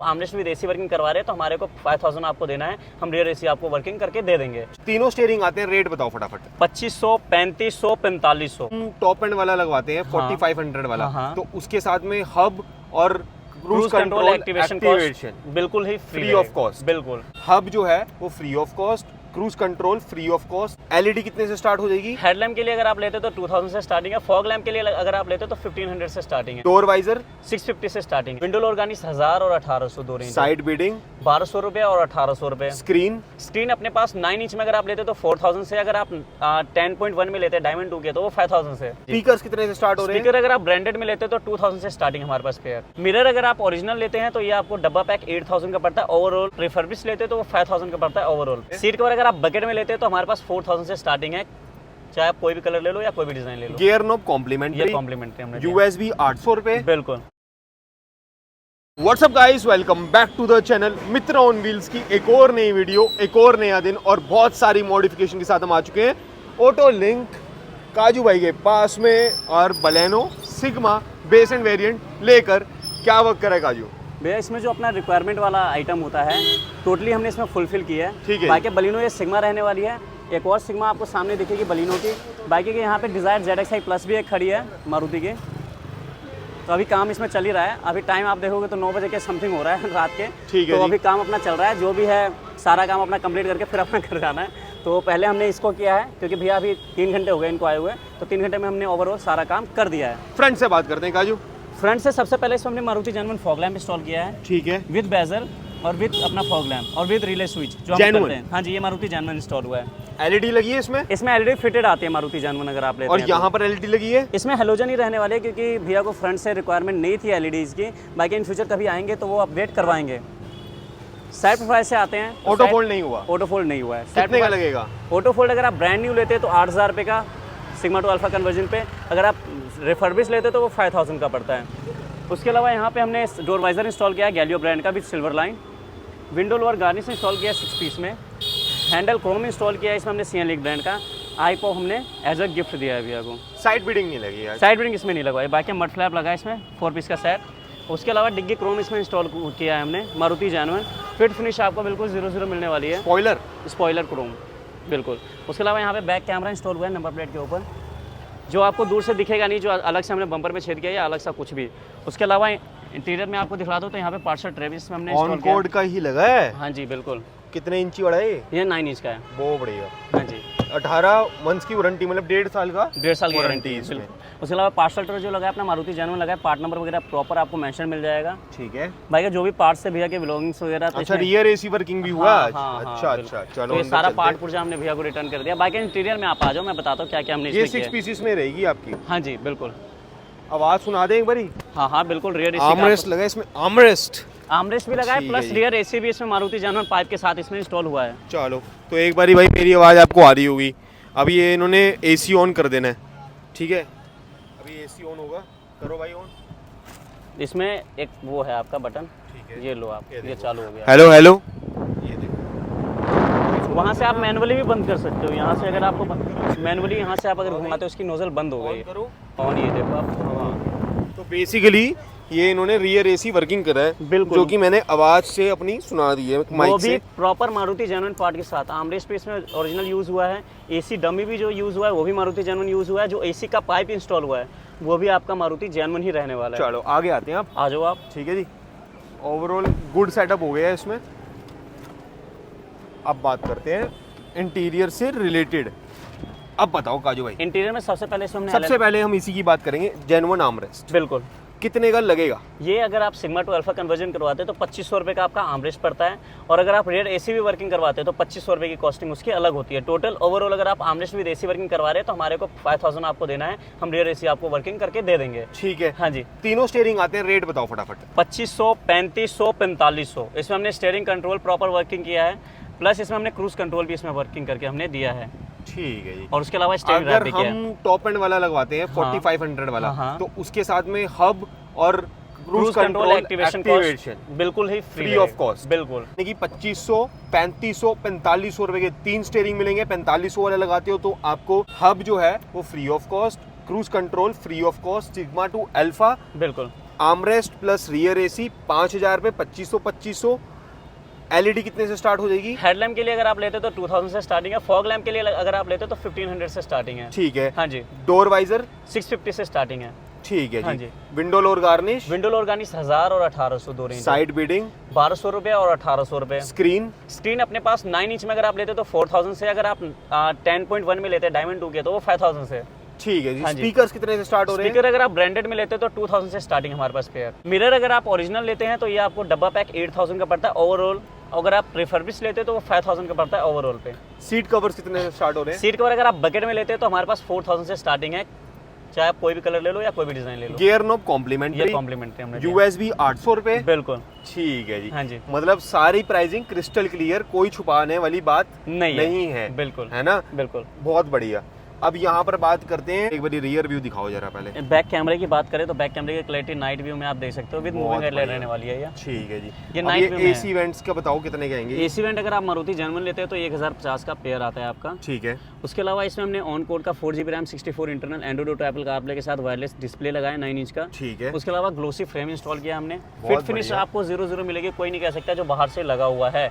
Armrest with AC working करवा रहे हैं तो हमारे को 5000 आपको देना है, हम रियर एसी आपको वर्किंग करके दे देंगे। तीनों स्टीयरिंग आते हैं, रेट बताओ फटाफट। 2500, 3500, 4500। टॉप एंड वाला लगवाते हैं 4500 वाला, हाँ। तो उसके साथ में हब और क्रूज कंट्रोल एक्टिवेशन बिल्कुल ही फ्री ऑफ कॉस्ट। बिल्कुल। हब जो है वो free of cost, cruise control free of cost. LED कितने से स्टार्ट हो जाएगी? हेडलैम्प के लिए अगर आप लेते तो 2000 से स्टार्टिंग है, फॉग लैम्प के लिए अगर आप लेते तो 1500 से स्टार्टिंग है। डोर वाइजर 650 से स्टार्टिंग है। विंडो ऑर्गानिश 1000 और 1800 दो रेंज। साइड बीडिंग 1200 रुपए और 1800 रुपए। स्क्रीन अपने पास 9 इंच में अगर आप लेते तो 4000 से, अगर आप 10.1 में लेते डायमंड 2 के तो वो 5000 से। स्पीकर्स कितने से स्टार्ट हो रहे हैं? स्पीकर अगर आप ब्रांडेड में लेते तो 2000 से स्टार्टिंग हमारे पास पेयर। मिरर अगर आप ओरिजिनल लेते हैं तो ये आपको डब्बा पैक 8000 का पड़ता है ओवरऑल। रिफर्बिश लेते तो वो 5000 का पड़ता है ओवरऑल। सीट कवर अगर आप बकेट में लेते तो हमारे पास 4000 से स्टार्टिंग है, चाहे आप कोई भी कलर ले लो या कोई भी डिजाइन ले लो। गियर नॉब कॉम्प्लीमेंट्री, ये कॉम्प्लीमेंट्री हमने यूएसबी 800 रुपए। बिल्कुल। What's up guys, welcome back to the channel Mitra on wheels की एक और नई वीडियो, एक और नया दिन और बहुत सारी मॉडिफिकेशन के साथ हम आ चुके हैं ऑटो लिंक काजू भाई के पास में। और Baleno sigma base end variant लेकर क्या वर्क करा है काजू? भैया इसमें जो अपना रिक्वायरमेंट वाला आइटम होता है टोटली हमने इसमें फुलफिल किया है। ठीक है। बाकी बलिनो ये सिग्मा रहने वाली है, एक और सिग्मा आपको सामने दिखेगी बलिनो की। बाकी के यहाँ पे डिजायर ZXi प्लस भी एक खड़ी है मारुति की। तो अभी काम इसमें चल ही रहा है। अभी टाइम आप देखोगे तो 9 बजे के समथिंग हो रहा है रात के। ठीक है। तो अभी काम अपना चल रहा है, जो भी है सारा काम अपना कंप्लीट करके फिर अपना घर जाना है। तो पहले हमने इसको किया है क्योंकि भैया अभी 3 घंटे हो गए इनको आए हुए, तो 3 घंटे में हमने ओवरऑल सारा काम कर दिया है। फ्रंट से बात करते हैं काजू। फ्रंट से सबसे पहले इसमें हमने Maruti genuine fog lamp install किया है। ठीक है। विद बेजल और विद अपना फॉग लैम्प और विद रिले स्विच जो हम करते हैं। हाँ जी, ये मारुति जेन्युइन इंस्टॉल हुआ है। एलईडी लगी है इसमें? इसमें एलईडी फिटेड आती है मारुति जेन्युइन अगर आप लेते और हैं। यहाँ पर एलईडी लगी है? इसमें हेलोजन ही रहने वाले क्योंकि भैया को फ्रंट से रिक्वायरमेंट नहीं थी एलईडीज की। बाकी इन फ्यूचर कभी आएंगे तो वो अपडेट करवाएंगे। साइड प्रोफाइल से आते हैं। ऑटो फोल्ड नहीं हुआ? ऑटो फोल्ड नहीं हुआ है। कितने का लगेगा? ऑटो फोल्ड अगर आप ब्रांड न्यू लेते तो 8000 रुपये का सिग्मा टू अल्फा कन्वर्जन पे, अगर आप रिफर्बिश लेते तो वो 5000 का पड़ता है। उसके अलावा यहाँ पे हमने डोर वाइजर इंस्टॉल किया है गैलियो ब्रांड का with silver line. Window lower garnish install किया है 6 पीस में। हैंडल क्रोम इंस्टॉल किया है इसमें हमने CN लीग ब्रांड का। आईपो हमने एज अ गिफ्ट दिया है भैया को। साइड बीडिंग नहीं लगी यार? साइड बीडिंग इसमें नहीं लगवाई। बाकी मड फ्लैप लगा है इसमें 4 पीस का सेट। उसके अलावा डिग्गी क्रोम इसमें इंस्टॉल किया है हमने मारुति जेन्युइन। फिट फिनिश आपको बिल्कुल 0-0 मिलने वाली है। स्पॉइलर क्रोम बिल्कुल। उसके अलावा यहाँ पे बैक कैमरा इंस्टॉल हुआ है नंबर प्लेट के ऊपर, जो आपको दूर से दिखेगा नहीं, जो अलग से हमने बम्पर में छेद किया या अलग सा कुछ भी। उसके अलावा इंटीरियर में आपको दिखा दो तो यहाँ पे पार्सल ट्रेविस में हमने इंस्टॉल किया ऑन कोड का ही लगा है। हाँ जी बिल्कुल। कितने इंची बड़ा है ये 9 इंच का है। बहुत बढ़िया। हाँ जी। 18 मंथ्स की वारंटी, मतलब 1.5 साल का 1.5 साल की वारंटी गारंटी इसमें। उसके अलावा पार्सल ट्रे जो लगा है अपना मारुति जेन्युइन लगा है, पार्ट नंबर वगैरह प्रॉपर आपको मेंशन मिल जाएगा। ठीक है। भाई जो भी पार्ट्स से भैया के ब्लॉगिंग्स वगैरह तो अच्छा, रियर एसी वर्किंग भी हुआ? हाँ, अच्छा चलो। तो ये सारा पार्ट पुर्जा हमने भैया को रिटर्न कर दिया। बाकी इंटीरियर में आप आ जाओ, मैं बताता हूँ क्या क्या हमने ये इसमें 6 पीसेस में रहेगी आपकी? हाँ जी बिल्कुल। आवाज सुना दे एक बारी। हाँ बिल्कुल। रियर आर्मरेस्ट लगा है इसमें? आर्मरेस्ट भी लगा है, प्लस रियर एसी भी इसमें मारुति जेन्युइन पाइप के साथ इसमें इंस्टॉल हुआ है। चलो, तो एक बारी भाई मेरी आवाज़ आपको आ रही होगी। अभी ये इन्होंने एसी ऑन कर देना है, ठीक है? अभी एसी ऑन होगा, करो भाई ऑन। इसमें एक वो है आपका बटन, ठीक है, ये लो आप, ये चालू हो गया। हेलो। ये देखो, वहाँ से आप मैनुअली भी बंद कर सकते हो। यहाँ से अगर आपको मैनुअली यहाँ से आप अगर घुमाते हो उसकी नोजल बंद हो गई ऑन। ये देखो आप। तो बेसिकली ये इन्होंने रियर एसी वर्किंग करा है बिल्कुल, जो कि मैंने आवाज से अपनी सुना दी है माइक वो से। भी प्रॉपर मारुति जेन्युइन पार्ट के साथ। आर्मरेस्ट पे इसमें ओरिजिनल यूज हुआ है। एसी डमी भी जो यूज हुआ है वो भी मारुति जेन्युइन यूज हुआ है। जो एसी का पाइप इंस्टॉल हुआ है वो भी आपका मारुति जेन्युइन ही रहने वाला है। चलो आगे आते हैं, आप आ जाओ आप। ठीक है जी। ओवरऑल गुड सेटअप हो गया है इसमें। अब बात करते हैं इंटीरियर से रिलेटेड। अब बताओ काजू भाई, इंटीरियर में सबसे पहले इसमें सबसे पहले हम इसी की बात करेंगे। जेन्युइन आर्मरेस्ट बिल्कुल। कितने का लगेगा? ये अगर आप सिग्मा टू अल्फा कन्वर्जन करवाते हैं तो 2500 रुपये का आपका आर्मरेस्ट पड़ता है। और अगर आप रियर एसी भी वर्किंग करवाते हैं तो 2500 रुपये की कॉस्टिंग उसकी अलग होती है। टोटल ओवरऑल अगर आप आर्मरेस्ट विद एसी वर्किंग करवा रहे हैं तो हमारे को 5000 आपको देना है, हम रियर एसी आपको वर्किंग करके दे देंगे। ठीक है। हाँ जी। तीनों स्टीयरिंग आते हैं, रेट बताओ फटाफट। 2500, 3500, 4500। इसमें हमने स्टीयरिंग कंट्रोल प्रॉपर वर्किंग किया है, प्लस इसमें हमने क्रूज कंट्रोल भी इसमें वर्किंग करके हमने दिया है। ठीक है जी। और उसके अलावा स्टीयरिंग रैप भी किया है। हम टॉप एंड वाला लगवाते हैं 4500 वाला, तो उसके साथ में हब और क्रूज कंट्रोल एक्टिवेशन बिल्कुल ही फ्री ऑफ कॉस्ट। बिल्कुल। 2500, 3500, 4500 रुपए के 3 स्टीयरिंग मिलेंगे। 4500 वाला लगाते हो तो आपको हब जो है वो free of cost, cruise control free of cost, sigma two alpha बिल्कुल आर्मरेस्ट प्लस रियर एसी 5000 पे 2500। एलईडी कितने से स्टार्ट हो जाएगी? हेडलैम्प के लिए अगर आप लेते तो 2000 से स्टार्टिंग है। फॉग लैम्प के लिए अगर आप लेते तो 1500 से स्टार्टिंग है। ठीक है। हाँ जी। डोर वाइजर 650 से स्टार्टिंग है। ठीक है हाँ जी। जी। Window lower garnish? Window lower garnish 1000 और 1800 दो रेंज। साइड बीडिंग 1200 रुपये और 1800 रुपये। स्क्रीन अपने पास 9 इंच में अगर आप लेते तो 4000 से, अगर आप 10.1 में लेते डायमंड 2 के तो वो 5000 से। ठीक है जी। हाँ जी। स्पीकर्स कितने से स्टार्ट हो रहे हैं? स्पीकर अगर आप ब्रांडेड में लेते तो 2000 से स्टार्टिंग हमारे पास पेयर। मिरर अगर आप ओरिजिनल लेते हैं तो ये आपको डब्बा पैक 8000 का पड़ता है ओवरऑल। अगर आप रिफर्बिश लेते तो वो 5000 का पड़ता है ओवरऑल पे। सीट कवर्स कितने से स्टार्ट हो रहे हैं? सीट कवर अगर आप बकेट में लेते हैं तो हमारे पास 4000 से स्टार्टिंग है, चाहे आप कोई भी कलर ले लो या कोई भी डिजाइन ले लो। गियर नॉब ये कॉम्प्लीमेंटरी, कॉम्प्लीमेंट्री हमने दिया। यूएसबी 800 रुपए। बिल्कुल। ठीक है जी। हाँ जी। मतलब सारी प्राइसिंग क्रिस्टल क्लियर, कोई छुपाने वाली बात नहीं है। बिल्कुल है ना? बिल्कुल। बहुत बढ़िया। अब यहाँ पर बात करते हैं, एक बार रियर व्यू दिखाओ जरा पहले। बैक कैमरे की बात करें तो बैक कैमरे की क्लैरिटी नाइट व्यू में आप देख सकते हो, विद मूविंग हेडलाइट बढ़िया। रहने वाली है ये। ठीक है जी। ये अब नाइट व्यू में एसी वेंट्स का बताओ कितने के आएंगे? एसी वेंट अगर आप मारुति जर्मन लेते हैं तो 1050 का पेयर आता है आपका। ठीक है। उसके अलावा इसमें हमने ऑन कोड का 4GB RAM 64 internal Android auto Apple CarPlay के साथ वायरलेस डिस्प्ले लगाया 9 इंच का। ठीक है। उसके अलावा ग्लोसी फ्रेम इंस्टॉल किया हमने। फिट बहुत फिनिश बढ़िया। आपको 0-0 मिलेगी, कोई नहीं कह सकता जो बाहर से लगा हुआ है।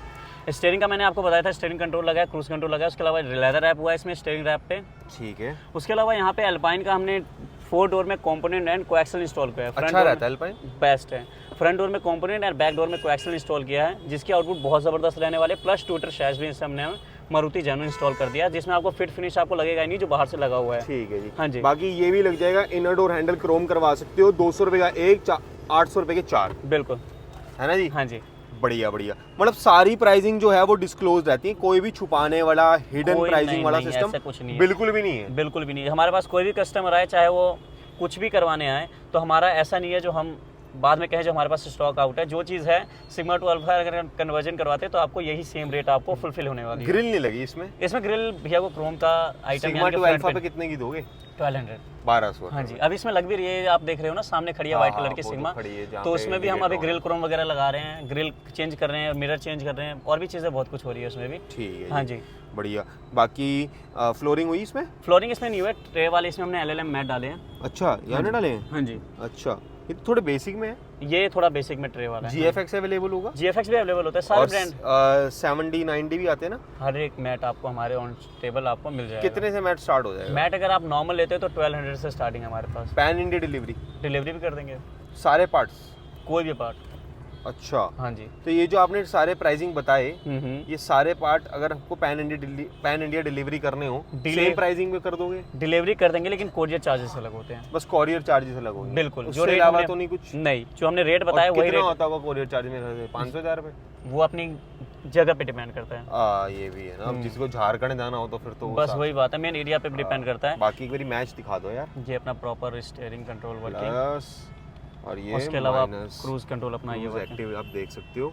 स्टीयरिंग का मैंने आपको बताया था, स्टीयरिंग कंट्रोल लगा है, क्रूज कंट्रोल लगा है। उसके अलावा लेदर रैप हुआ है इसमें स्टीयरिंग रैप पे। ठीक है। उसके अलावा यहाँ पे अल्पाइन का हमने 4 डोर में कंपोनेंट एंड कोएक्सल इंस्टॉल किया है। अच्छा रहता है अल्पाइन? बेस्ट है। फ्रंट डोर में कंपोनेंट और बैक डोर में कोएक्सल इंस्टॉल किया है, जिसकी आउटपुट बहुत ज़बरदस्त रहने वाले। प्लस ट्विटर शैश भी इससे हमने मारुति जर्मन इंस्टॉल कर दिया, जिसमें आपको फिट फिनिश आपको लगेगा ही नहीं जो बाहर से लगा हुआ है। ठीक है जी। हाँ जी। बाकी ये भी लग जाएगा, इनर डोर हैंडल क्रोम करवा सकते हो, 200 रुपए का एक, 800 रुपए के 4। बिल्कुल। है ना जी? हाँ जी। बढ़िया बढ़िया। मतलब सारी प्राइसिंग जो है वो डिस्क्लोज रहती है, कोई भी छुपाने वाला हिडन प्राइसिंग वाला सिस्टम ऐसा कुछ नहीं है। बिल्कुल भी नहीं है। बिल्कुल भी नहीं है। हमारे पास कोई भी कस्टमर आए, चाहे वो कुछ भी करवाने आए, तो हमारा ऐसा नहीं है जो हम बाद में कहें जो हमारे पास स्टॉक आउट है। जो चीज़ है सिग्मा टू अल्फा अगर कन्वर्जन करवाते तो आपको यही सेम रेट आपको फुलफिल होने वाली है। ग्रिल नहीं लगी इसमें? इसमें ग्रिल भैया को क्रोम का आइटम सिग्मा टू अल्फा पे कितने की दोगे? 1200। 1200। हाँ जी। अब इसमें लग भी रही है, आप देख रहे हो ना सामने खड़ी है व्हाइट कलर की सिग्मा, तो उसमें भी हम अभी ग्रिल क्रोम वगैरह लगा रहे हैं, ग्रिल चेंज कर रहे हैं, मिरर चेंज कर रहे हैं, और भी चीज़ें बहुत कुछ हो रही है उसमें भी। ठीक है। हाँ जी। बढ़िया। बाकी फ्लोरिंग हुई इसमें? फ्लोरिंग इसमें नहीं हुआ, ट्रे वाले इसमें हमने LLM मैट डाले हैं। अच्छा, यहाँ डाले हैं? हाँ जी। अच्छा, ये तो थोड़े बेसिक में है। ये थोड़ा बेसिक में ट्रे वाला है। GFX अवेलेबल होगा? GFX भी अवेलेबल होता है, सारे ब्रांड। 70 90 भी आते हैं ना? हर एक मैट आपको हमारे ऑन टेबल आपको मिल जाएगा। कितने से मैट स्टार्ट हो जाएगा? मैट अगर आप नॉर्मल लेते हो तो 1200 से स्टार्टिंग है हमारे पास। Pan India delivery? डिलीवरी भी कर देंगे, सारे पार्ट्स? कोई भी पार्ट। अच्छा। हाँ जी। तो ये जो आपने सारे प्राइसिंग बताए, हम्म। ये सारे पार्ट अगर हमको पैन इंडिया डिलीवरी करने हो, सेम प्राइसिंग में कर दोगे? डिलीवरी कर देंगे, लेकिन कोरियर चार्जेस अलग होते हैं। बस कोरियर चार्जेस अलग होंगे? बिल्कुल। जो रेट अलावा तो नहीं कुछ? नहीं, जो हमने रेट बताया वही कितना रेट होता होगा कोरियर चार्ज में? 500 रुपए? वो अपनी जगह पे डिपेंड करता है। ये भी है ना। अब जिसको झारखंड जाना हो तो फिर तो बस वही बात है, मेन एरिया पे डिपेंड करता है। बाकी एक बारी मैच दिखा दो यार। ये अपना proper steering control working, plus और ये उसके अलावा माइनस क्रूज कंट्रोल अपना ये वर्किंग। एक्टिव आप देख सकते हो।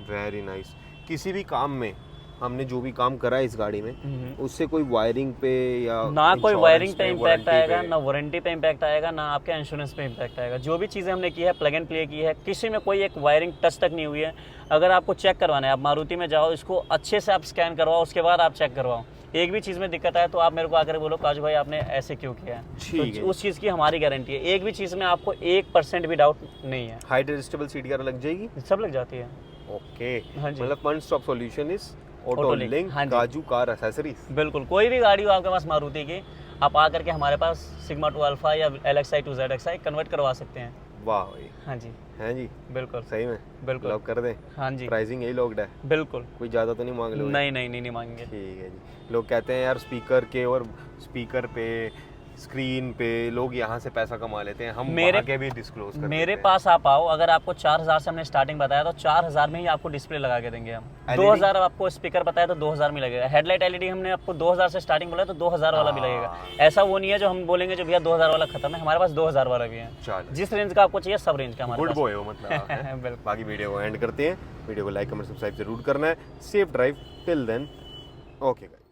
Very nice. किसी भी काम में हमने जो भी काम करा है इस गाड़ी में, उससे कोई वायरिंग पे या ना कोई insurance वायरिंग पे पे, इम्पैक्ट warranty आएगा, पे? ना वारंटी पे इम्पैक्ट आएगा, ना आपके इंश्योरेंस पे इम्पैक्ट आएगा। जो भी चीज़ें हमने की है प्लग एंड प्ले की है, किसी में कोई एक वायरिंग टच तक नहीं हुई है। अगर आपको चेक करवाना है, आप मारुति में जाओ, इसको अच्छे से आप स्कैन करवाओ, उसके बाद आप चेक करवाओ। एक भी चीज़ में दिक्कत आए तो आप मेरे को आकर बोलो काजू भाई आपने ऐसे क्यों किया है, तो उस चीज़ की हमारी गारंटी है। एक भी चीज़ में आपको 1% भी डाउट नहीं है। हाइट एडजस्टेबल सीट कार लग जाएगी? सब लग जाती है। ओके। हाँ जी। मतलब one stop solution is auto Autolink, link हाँ जी। काजू कार एक्सेसरीज। बिल्कुल। कोई भी गाड़ी हो आपके पास मारुति की, आप आकर के हमारे पास सिग्मा टू अल्फा या LXi टू ZXi कन्वर्ट करवा सकते हैं। वाह भाई। हाँ जी। हैं जी? बिल्कुल सही में? बिल्कुल। लॉक कर दें? हाँ जी। प्राइसिंग यही लॉक्ड है? बिल्कुल। कोई ज़्यादा तो नहीं मांग लो? नहीं मांगेंगे। ठीक है जी। लोग कहते हैं यार स्पीकर के और स्पीकर पे स्क्रीन पे लोग यहाँ से पैसा कमा लेते हैं, हम वहाँ के भी डिस्क्लोज कर मेरे देते हैं। पास आप आओ, अगर आपको 4000 से हमने स्टार्टिंग बताया तो 4000 में ही आपको डिस्प्ले लगा के देंगे हम। LED? 2000 आपको स्पीकर बताया तो 2000 में लगेगा। हेडलाइट LED हमने आपको 2000 से स्टार्टिंग बोला तो 2000 वाला भी लगेगा। ऐसा वो नहीं है जो हम बोलेंगे जो भैया 2000 वाला खत्म है, हमारे पास 2000 वाला भी है। चलो, जिस रेंज का आपको चाहिए सब रेंज का हमारे गुड पास। बॉय हो मतलब आप, हैं? बिल्कुल। बाकी वीडियो को एंड करते हैं। वीडियो को लाइक कमेंट सब्सक्राइब जरूर करना है। Safe drive till then. Okay guys.